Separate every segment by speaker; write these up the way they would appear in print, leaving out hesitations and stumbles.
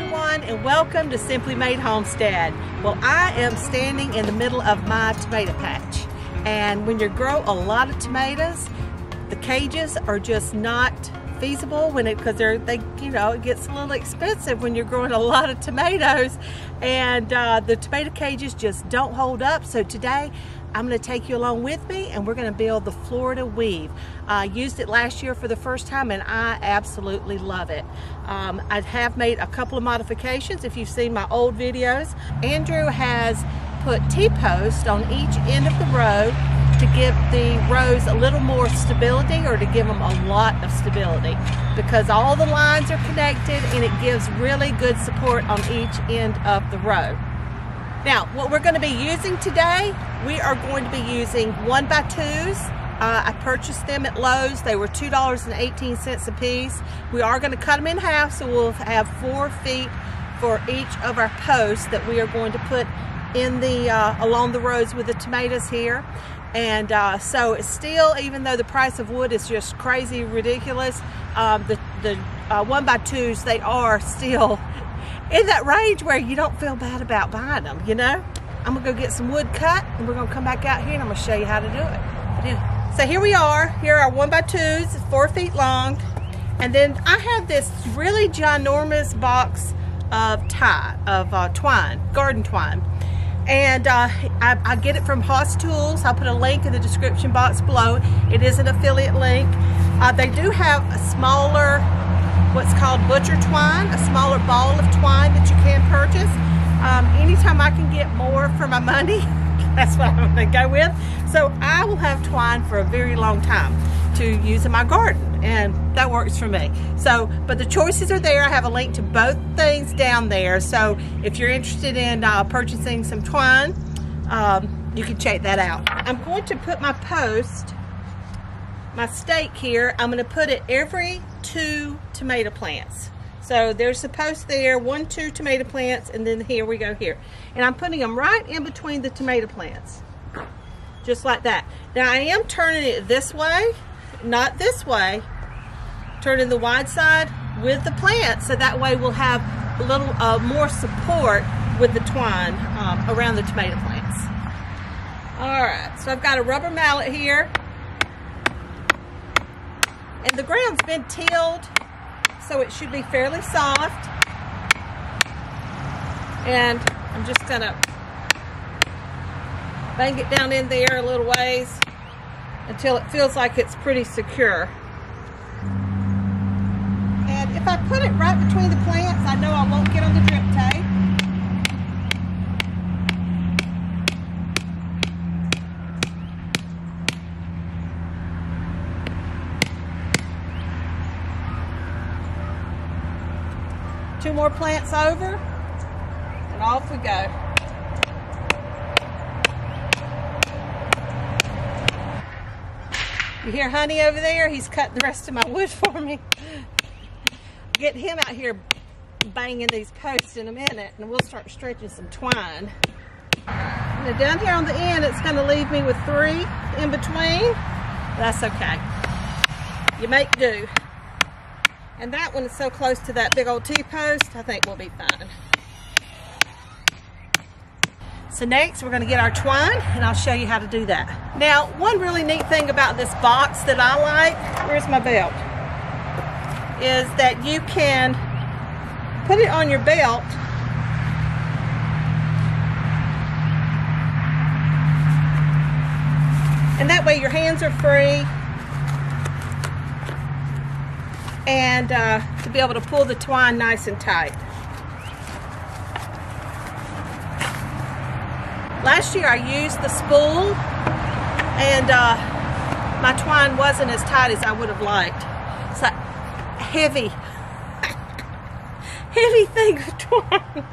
Speaker 1: everyone, and welcome to Simply Made Homestead. Well, I am standing in the middle of my tomato patch, and when you grow a lot of tomatoes, the cages are just not feasible because it gets a little expensive when you're growing a lot of tomatoes, and the tomato cages just don't hold up. So today I'm going to take you along with me, and we're going to build the Florida weave. I used it last year for the first time, and I absolutely love it. I have made a couple of modifications if you've seen my old videos. Andrew has put T-posts on each end of the row to give the rows a little more stability, or to give them a lot of stability, because all the lines are connected and it gives really good support on each end of the row. Now, what we're going to be using today, we are going to be using 1x2s. I purchased them at Lowe's. They were $2.18 a piece. We are going to cut them in half, so we'll have 4 feet for each of our posts that we are going to put in the along the rows with the tomatoes here. And so it's still, even though the price of wood is just crazy ridiculous, the 1x2s, they are still in that range where you don't feel bad about buying them, you know? I'm gonna go get some wood cut, and we're gonna come back out here and I'm gonna show you how to do it. But anyway, so here we are. Here are 1x2s, 4 feet long. And then I have this really ginormous box of twine, garden twine. And I get it from Haas Tools. I'll put a link in the description box below. It is an affiliate link. They do have a smaller, what's called butcher twine, a smaller ball of twine that you can purchase. Anytime I can get more for my money, that's what I'm going to go with. So I will have twine for a very long time to use in my garden, and that works for me. So, but the choices are there. I have a link to both things down there. So if you're interested in purchasing some twine, you can check that out. I'm going to put my post, my stake here, I'm going to put it every 2 tomato plants. So there's a post there, 1, 2 tomato plants, and then here we go here. And I'm putting them right in between the tomato plants, just like that. Now I am turning it this way, not this way, turning the wide side with the plant, so that way we'll have a little more support with the twine around the tomato plants. All right, so I've got a rubber mallet here, and the ground's been tilled, so it should be fairly soft. And I'm just gonna bang it down in there a little ways until it feels like it's pretty secure. And if I put it right between the plants, I know I won't get on the drip tape. Two more plants over, and off we go. You hear Honey over there? He's cutting the rest of my wood for me. Get him out here banging these posts in a minute, and we'll start stretching some twine. Now down here on the end, it's going to leave me with 3 in between. That's okay. You make do. And that one is so close to that big old T-post, I think we'll be fine. So next, we're going to get our twine, and I'll show you how to do that. Now, one really neat thing about this box that I like, where's my belt, is that you can put it on your belt and that way your hands are free, and to be able to pull the twine nice and tight. Last year I used the spool, and my twine wasn't as tight as I would have liked. It's like heavy, heavy thing of twine.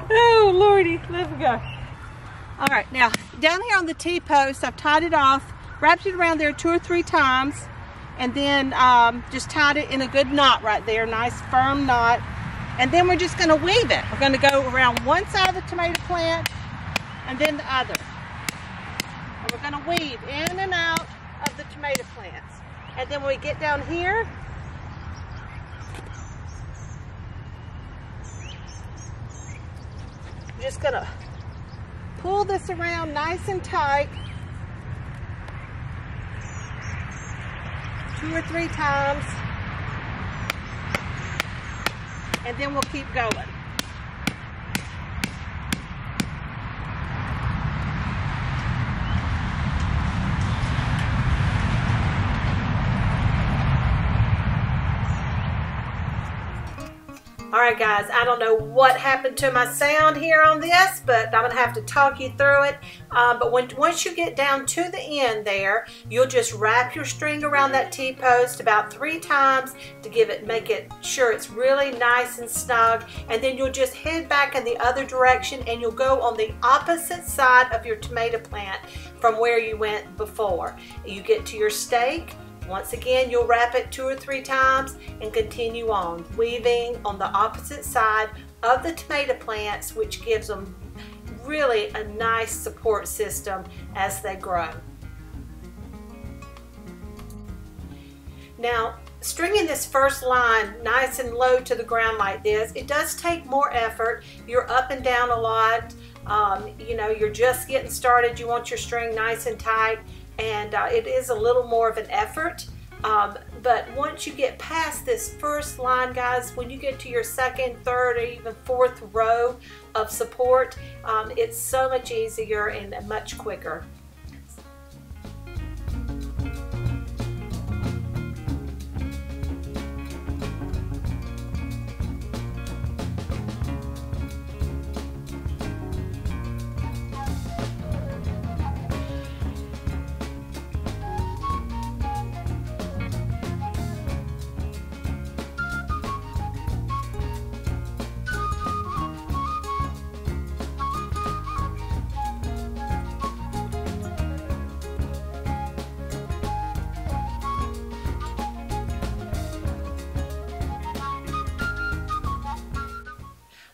Speaker 1: Oh Lordy, let me go. All right, now down here on the T-post, I've tied it off, wrapped it around there 2 or 3 times, and then just tied it in a good knot right there, nice firm knot. And then we're just gonna weave it. We're gonna go around one side of the tomato plant and then the other. And we're gonna weave in and out of the tomato plants. And then when we get down here, just gonna pull this around nice and tight 2 or 3 times, and then we'll keep going. Alright guys, I don't know what happened to my sound here on this, but I'm going to have to talk you through it. But once you get down to the end there, you'll just wrap your string around that T-post about 3 times to make it sure it's really nice and snug. And then you'll just head back in the other direction and you'll go on the opposite side of your tomato plant from where you went before. You get to your stake. Once again, you'll wrap it 2 or 3 times and continue on, weaving on the opposite side of the tomato plants, which gives them really a nice support system as they grow. Now, stringing this first line nice and low to the ground like this, it does take more effort. You're up and down a lot. You know, you're just getting started. You want your string nice and tight. And it is a little more of an effort, but once you get past this first line, guys, when you get to your second, third, or even fourth row of support, it's so much easier and much quicker.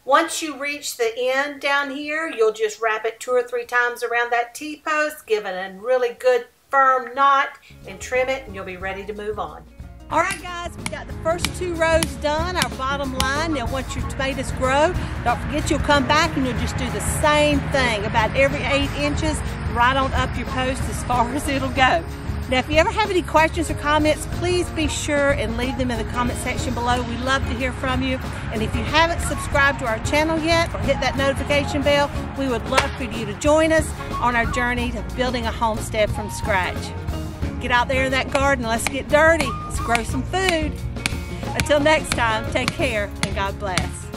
Speaker 1: Once you reach the end down here, you'll just wrap it 2 or 3 times around that T-post, give it a really good firm knot, and trim it, and you'll be ready to move on. All right, guys, we've got the first 2 rows done, our bottom line. Now, once your tomatoes grow, don't forget you'll come back and you'll just do the same thing about every 8 inches, right on up your post as far as it'll go. Now, if you ever have any questions or comments, please be sure and leave them in the comment section below. We love to hear from you. And if you haven't subscribed to our channel yet or hit that notification bell, we would love for you to join us on our journey to building a homestead from scratch. Get out there in that garden. Let's get dirty. Let's grow some food. Until next time, take care and God bless.